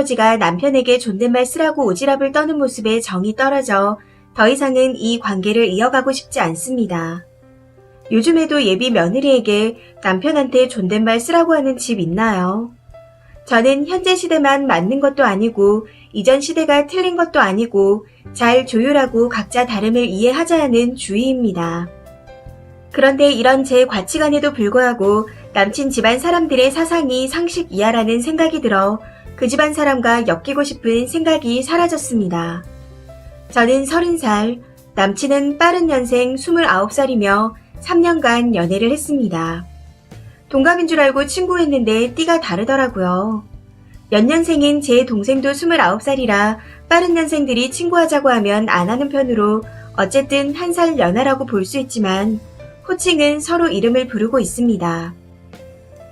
아버지가 남편에게 존댓말 쓰라고 오지랖을 떠는 모습에 정이 떨어져 더 이상은 이 관계를 이어가고 싶지 않습니다. 요즘에도 예비 며느리에게 남편한테 존댓말 쓰라고 하는 집 있나요? 저는 현재 시대만 맞는 것도 아니고 이전 시대가 틀린 것도 아니고 잘 조율하고 각자 다름을 이해하자는 주의입니다. 그런데 이런 제 가치관에도 불구하고 남친 집안 사람들의 사상이 상식 이하라는 생각이 들어 그 집안 사람과 엮이고 싶은 생각이 사라졌습니다. 저는 30살, 남친은 빠른 년생 29살이며 3년간 연애를 했습니다. 동갑인 줄 알고 친구했는데 띠가 다르더라고요. 연년생인 제 동생도 29살이라 빠른 년생들이 친구하자고 하면 안 하는 편으로 어쨌든 한 살 연하라고 볼 수 있지만 호칭은 서로 이름을 부르고 있습니다.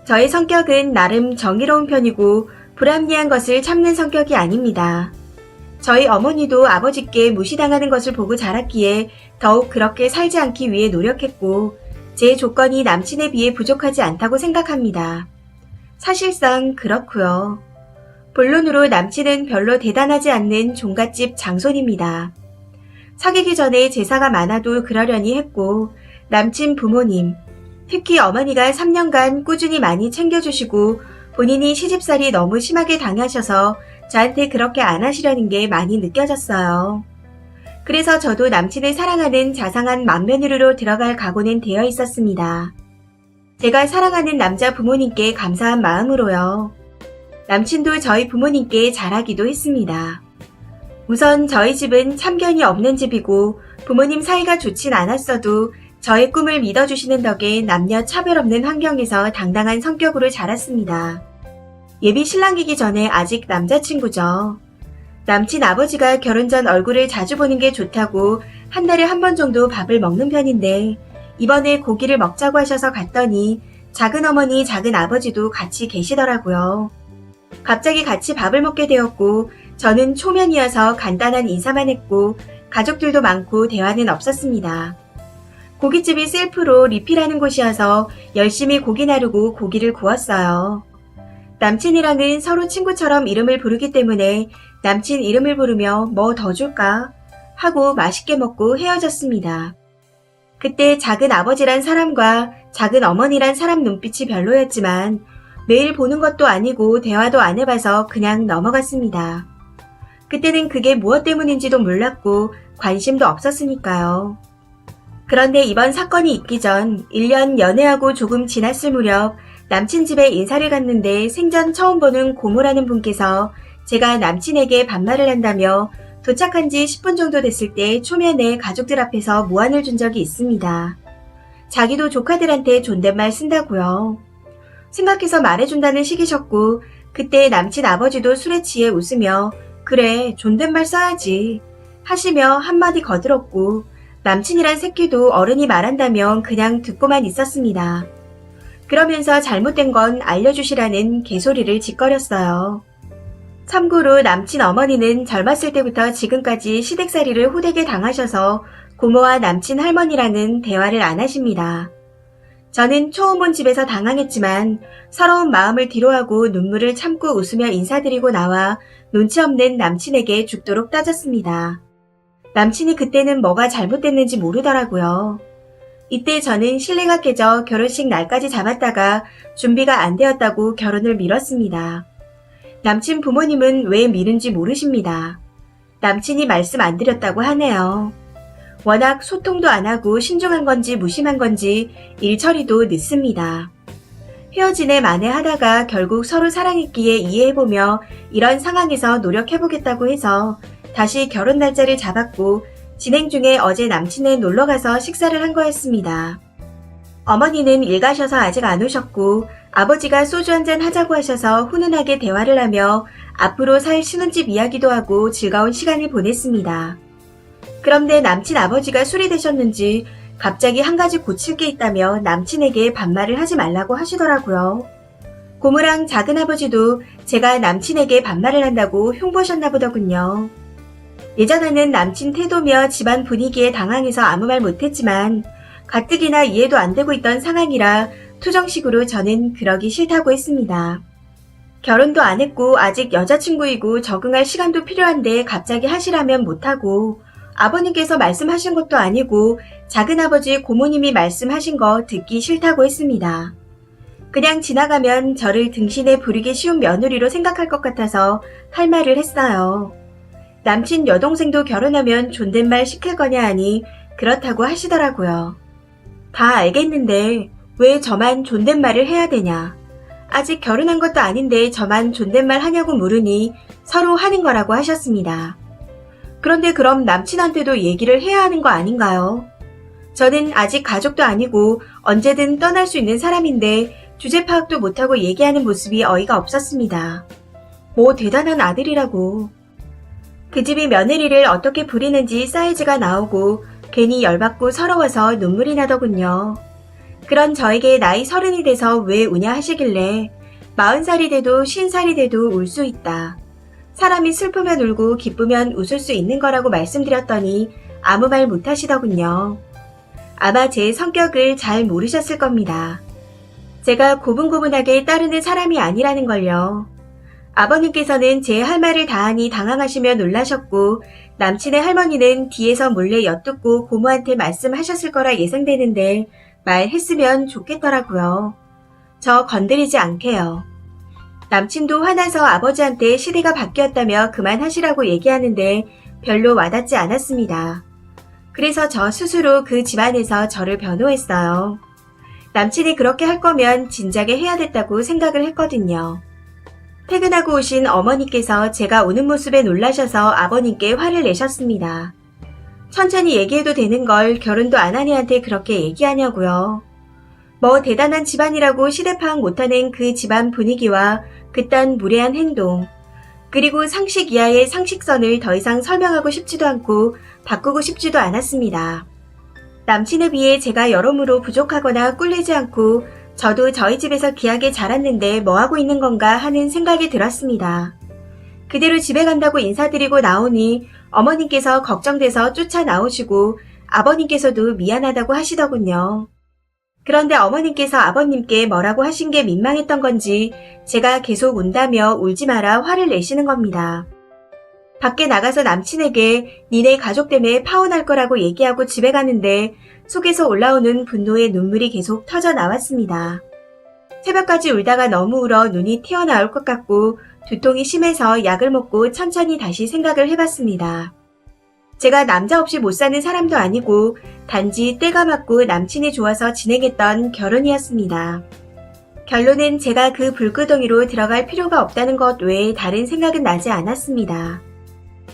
저의 성격은 나름 정의로운 편이고 불합리한 것을 참는 성격이 아닙니다. 저희 어머니도 아버지께 무시당하는 것을 보고 자랐기에 더욱 그렇게 살지 않기 위해 노력했고 제 조건이 남친에 비해 부족하지 않다고 생각합니다. 사실상 그렇고요. 본론으로 남친은 별로 대단하지 않는 종갓집 장손입니다. 사귀기 전에 제사가 많아도 그러려니 했고 남친 부모님, 특히 어머니가 3년간 꾸준히 많이 챙겨주시고 본인이 시집살이 너무 심하게 당하셔서 저한테 그렇게 안 하시려는 게 많이 느껴졌어요. 그래서 저도 남친을 사랑하는 자상한 맏며느리로 들어갈 각오는 되어 있었습니다. 제가 사랑하는 남자 부모님께 감사한 마음으로요. 남친도 저희 부모님께 잘하기도 했습니다. 우선 저희 집은 참견이 없는 집이고 부모님 사이가 좋진 않았어도 저의 꿈을 믿어주시는 덕에 남녀 차별 없는 환경에서 당당한 성격으로 자랐습니다. 예비 신랑이기 전에 아직 남자친구죠. 남친 아버지가 결혼 전 얼굴을 자주 보는 게 좋다고 한 달에 한 번 정도 밥을 먹는 편인데 이번에 고기를 먹자고 하셔서 갔더니 작은 어머니, 작은 아버지도 같이 계시더라고요. 갑자기 같이 밥을 먹게 되었고 저는 초면이어서 간단한 인사만 했고 가족들도 많고 대화는 없었습니다. 고깃집이 셀프로 리필하는 곳이어서 열심히 고기 나르고 고기를 구웠어요. 남친이랑은 서로 친구처럼 이름을 부르기 때문에 남친 이름을 부르며 뭐 더 줄까? 하고 맛있게 먹고 헤어졌습니다. 그때 작은 아버지란 사람과 작은 어머니란 사람 눈빛이 별로였지만 매일 보는 것도 아니고 대화도 안 해봐서 그냥 넘어갔습니다. 그때는 그게 무엇 때문인지도 몰랐고 관심도 없었으니까요. 그런데 이번 사건이 있기 전 1년 연애하고 조금 지났을 무렵 남친 집에 인사를 갔는데 생전 처음 보는 고모라는 분께서 제가 남친에게 반말을 한다며 도착한 지 10분 정도 됐을 때 초면에 가족들 앞에서 무안을 준 적이 있습니다. 자기도 조카들한테 존댓말 쓴다고요. 생각해서 말해준다는 식이셨고 그때 남친 아버지도 술에 취해 웃으며 그래 존댓말 써야지 하시며 한마디 거들었고 남친이란 새끼도 어른이 말한다면 그냥 듣고만 있었습니다. 그러면서 잘못된 건 알려주시라는 개소리를 짓거렸어요. 참고로 남친 어머니는 젊었을 때부터 지금까지 시댁살이를 호되게 당하셔서 고모와 남친 할머니랑은 대화를 안 하십니다. 저는 처음 온 집에서 당황했지만 서러운 마음을 뒤로하고 눈물을 참고 웃으며 인사드리고 나와 눈치 없는 남친에게 죽도록 따졌습니다. 남친이 그때는 뭐가 잘못됐는지 모르더라고요. 이때 저는 신뢰가 깨져 결혼식 날까지 잡았다가 준비가 안 되었다고 결혼을 미뤘습니다. 남친 부모님은 왜 미룬지 모르십니다. 남친이 말씀 안 드렸다고 하네요. 워낙 소통도 안 하고 신중한 건지 무심한 건지 일 처리도 늦습니다. 헤어지네 마네 하다가 결국 서로 사랑했기에 이해해보며 이런 상황에서 노력해보겠다고 해서 다시 결혼 날짜를 잡았고 진행 중에 어제 남친네 놀러가서 식사를 한 거였습니다. 어머니는 일 가셔서 아직 안 오셨고 아버지가 소주 한잔 하자고 하셔서 훈훈하게 대화를 하며 앞으로 살 신혼집 이야기도 하고 즐거운 시간을 보냈습니다. 그런데 남친 아버지가 술이 드셨는지 갑자기 한 가지 고칠 게 있다며 남친에게 반말을 하지 말라고 하시더라고요. 고모랑 작은아버지도 제가 남친에게 반말을 한다고 흉보셨나 보더군요. 예전에는 남친 태도며 집안 분위기에 당황해서 아무 말 못했지만 가뜩이나 이해도 안 되고 있던 상황이라 투정식으로 저는 그러기 싫다고 했습니다. 결혼도 안 했고 아직 여자친구이고 적응할 시간도 필요한데 갑자기 하시라면 못하고 아버님께서 말씀하신 것도 아니고 작은아버지 고모님이 말씀하신 거 듣기 싫다고 했습니다. 그냥 지나가면 저를 등신에 부리기 쉬운 며느리로 생각할 것 같아서 할 말을 했어요. 남친 여동생도 결혼하면 존댓말 시킬 거냐 하니 그렇다고 하시더라고요. 다 알겠는데 왜 저만 존댓말을 해야 되냐. 아직 결혼한 것도 아닌데 저만 존댓말 하냐고 물으니 서로 하는 거라고 하셨습니다. 그런데 그럼 남친한테도 얘기를 해야 하는 거 아닌가요? 저는 아직 가족도 아니고 언제든 떠날 수 있는 사람인데 주제 파악도 못하고 얘기하는 모습이 어이가 없었습니다. 뭐 대단한 아들이라고. 그 집이 며느리를 어떻게 부리는지 사이즈가 나오고 괜히 열받고 서러워서 눈물이 나더군요. 그런 저에게 나이 30이 돼서 왜 우냐 하시길래 40살이 돼도 50살이 돼도 울 수 있다. 사람이 슬프면 울고 기쁘면 웃을 수 있는 거라고 말씀드렸더니 아무 말 못하시더군요. 아마 제 성격을 잘 모르셨을 겁니다. 제가 고분고분하게 따르는 사람이 아니라는 걸요. 아버님께서는 제 할 말을 다하니 당황하시며 놀라셨고 남친의 할머니는 뒤에서 몰래 엿듣고 고모한테 말씀하셨을 거라 예상되는데 말했으면 좋겠더라고요. 저 건드리지 않게요. 남친도 화나서 아버지한테 시대가 바뀌었다며 그만하시라고 얘기하는데 별로 와닿지 않았습니다. 그래서 저 스스로 그 집안에서 저를 변호했어요. 남친이 그렇게 할 거면 진작에 해야 됐다고 생각을 했거든요. 퇴근하고 오신 어머니께서 제가 오는 모습에 놀라셔서 아버님께 화를 내셨습니다. 천천히 얘기해도 되는 걸 결혼도 안 한 애한테 그렇게 얘기하냐고요. 뭐 대단한 집안이라고 시대 파악 못하는 그 집안 분위기와 그딴 무례한 행동, 그리고 상식 이하의 상식선을 더 이상 설명하고 싶지도 않고 바꾸고 싶지도 않았습니다. 남친에 비해 제가 여러모로 부족하거나 꿀리지 않고 저도 저희 집에서 귀하게 자랐는데 뭐하고 있는 건가 하는 생각이 들었습니다. 그대로 집에 간다고 인사드리고 나오니 어머님께서 걱정돼서 쫓아나오시고 아버님께서도 미안하다고 하시더군요. 그런데 어머님께서 아버님께 뭐라고 하신 게 민망했던 건지 제가 계속 운다며 울지 마라 화를 내시는 겁니다. 밖에 나가서 남친에게 니네 가족 때문에 파혼할 거라고 얘기하고 집에 가는데 속에서 올라오는 분노의 눈물이 계속 터져 나왔습니다. 새벽까지 울다가 너무 울어 눈이 튀어나올 것 같고 두통이 심해서 약을 먹고 천천히 다시 생각을 해봤습니다. 제가 남자 없이 못 사는 사람도 아니고 단지 때가 맞고 남친이 좋아서 진행했던 결혼이었습니다. 결론은 제가 그 불구덩이로 들어갈 필요가 없다는 것 외에 다른 생각은 나지 않았습니다.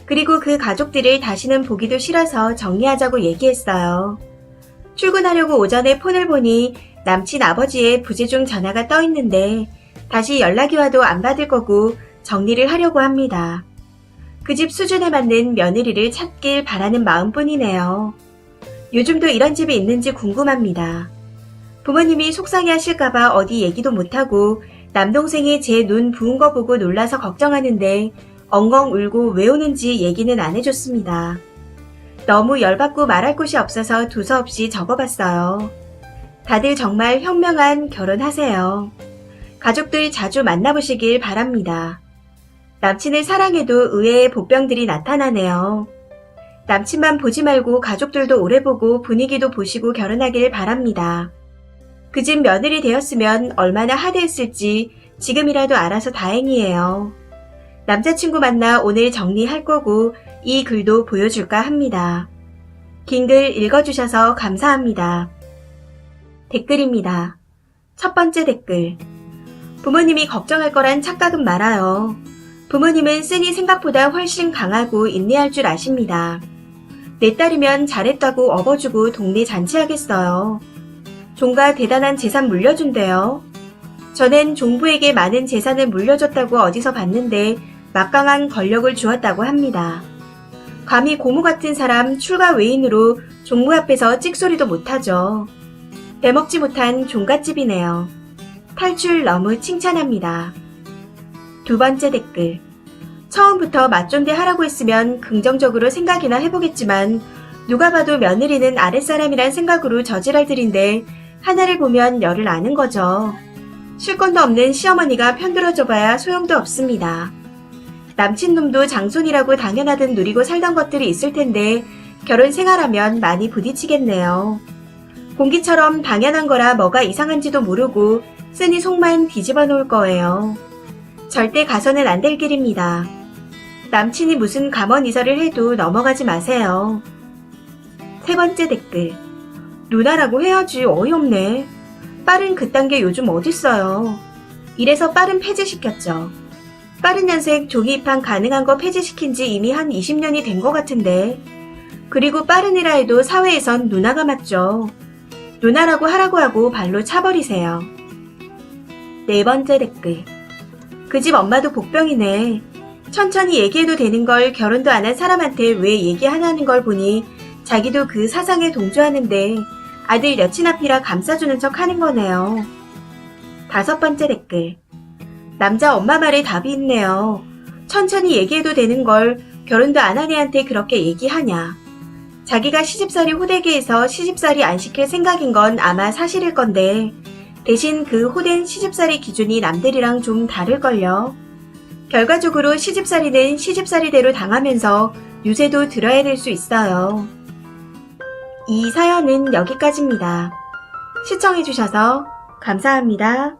그리고 그 가족들을 다시는 보기도 싫어서 정리하자고 얘기했어요. 출근하려고 오전에 폰을 보니 남친 아버지의 부재중 전화가 떠 있는데 다시 연락이 와도 안 받을 거고 정리를 하려고 합니다. 그 집 수준에 맞는 며느리를 찾길 바라는 마음뿐이네요. 요즘도 이런 집이 있는지 궁금합니다. 부모님이 속상해 하실까봐 어디 얘기도 못하고 남동생이 제 눈 부은 거 보고 놀라서 걱정하는데 엉엉 울고 왜 우는지 얘기는 안 해줬습니다. 너무 열받고 말할 곳이 없어서 두서없이 적어봤어요. 다들 정말 현명한 결혼하세요. 가족들 자주 만나보시길 바랍니다. 남친을 사랑해도 의외의 복병들이 나타나네요. 남친만 보지 말고 가족들도 오래 보고 분위기도 보시고 결혼하길 바랍니다. 그 집 며느리 되었으면 얼마나 하대했을지 지금이라도 알아서 다행이에요. 남자친구 만나 오늘 정리할 거고 이 글도 보여줄까 합니다. 긴 글 읽어주셔서 감사합니다. 댓글입니다. 첫 번째 댓글. 부모님이 걱정할 거란 착각은 말아요. 부모님은 쓴이 생각보다 훨씬 강하고 인내할 줄 아십니다. 내 딸이면 잘했다고 업어주고 동네 잔치하겠어요. 종가 대단한 재산 물려준대요. 저는 종부에게 많은 재산을 물려줬다고 어디서 봤는데 막강한 권력을 주었다고 합니다. 감히 고모 같은 사람 출가 외인으로 종부 앞에서 찍소리도 못하죠. 빼먹지 못한 종갓집이네요. 탈출 너무 칭찬합니다. 두 번째 댓글. 처음부터 맞존대 하라고 했으면 긍정적으로 생각이나 해보겠지만 누가 봐도 며느리는 아랫사람이란 생각으로 저질 할 들인데 하나를 보면 열을 아는 거죠. 쉴 건도 없는 시어머니가 편들어줘봐야 소용도 없습니다. 남친놈도 장손이라고 당연하듯 누리고 살던 것들이 있을 텐데 결혼 생활하면 많이 부딪히겠네요. 공기처럼 당연한 거라 뭐가 이상한지도 모르고 쓰니 속만 뒤집어 놓을 거예요. 절대 가서는 안 될 길입니다. 남친이 무슨 감언 이설을 해도 넘어가지 마세요. 3번째 댓글. 누나라고 해야지 어이없네. 빠른 그딴 게 요즘 어딨어요. 이래서 빠른 폐지시켰죠. 빠른 년생 조기 입학 가능한 거 폐지시킨 지 이미 한 20년이 된 것 같은데. 그리고 빠른이라 해도 사회에선 누나가 맞죠. 누나라고 하라고 하고 발로 차버리세요. 4번째 댓글. 그 집 엄마도 복병이네. 천천히 얘기해도 되는 걸 결혼도 안 한 사람한테 왜 얘기 안 하는 걸 보니 자기도 그 사상에 동조하는데 아들 여친 앞이라 감싸주는 척 하는 거네요. 5번째 댓글. 남자 엄마 말에 답이 있네요. 천천히 얘기해도 되는 걸 결혼도 안 한 애한테 그렇게 얘기하냐. 자기가 시집살이 호되게 해서 시집살이 안 시킬 생각인 건 아마 사실일 건데 대신 그 호된 시집살이 기준이 남들이랑 좀 다를걸요. 결과적으로 시집살이는 시집살이대로 당하면서 유세도 들어야 될 수 있어요. 이 사연은 여기까지입니다. 시청해주셔서 감사합니다.